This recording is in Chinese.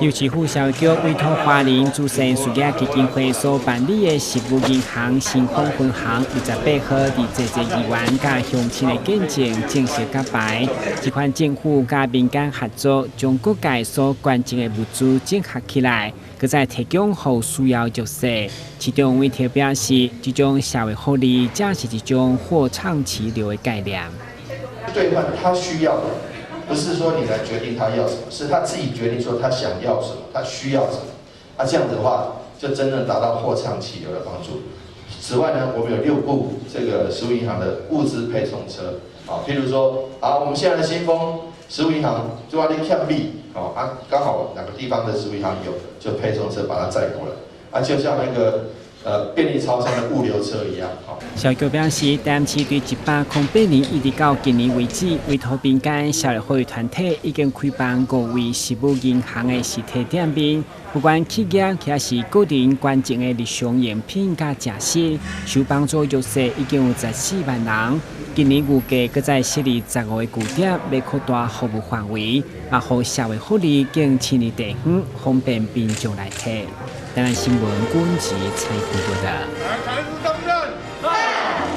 由市府社会局委托花莲慈善事业基金会所办理的实务银行新丰分行28号，伫这议员甲乡亲的见证正式揭牌。这款政府甲民间合作，将各界所关注的物资整合起来，佮再提供予需要弱势。其中委托表示，这种社会福利正是一种货畅其流的概念。兑换他需要的，不是说你来决定他要什么，是他自己决定说他想要什么，他需要什么。这样子的话，就真正达到货畅其流的帮助。此外呢，我们有6部这个食物银行的物资配送车，譬如说，我们现在的新丰食物银行就要你欠币，刚好哪个地方的食物银行有，就配送车把它载过来，就像那个。便利超商的物流车一样。社局表示，台南市对108年一直到今年为止，委托民间社会福利团体已经开办5位食物银行的实体店面，不管企业还是个人关键的日常用品甲食食，受帮助弱势已经有14万人。今年预计搁再设立15个据点，要扩大服务范围，让社会福利更亲离地方，方便民众来摕。台南新闻管制采访报道。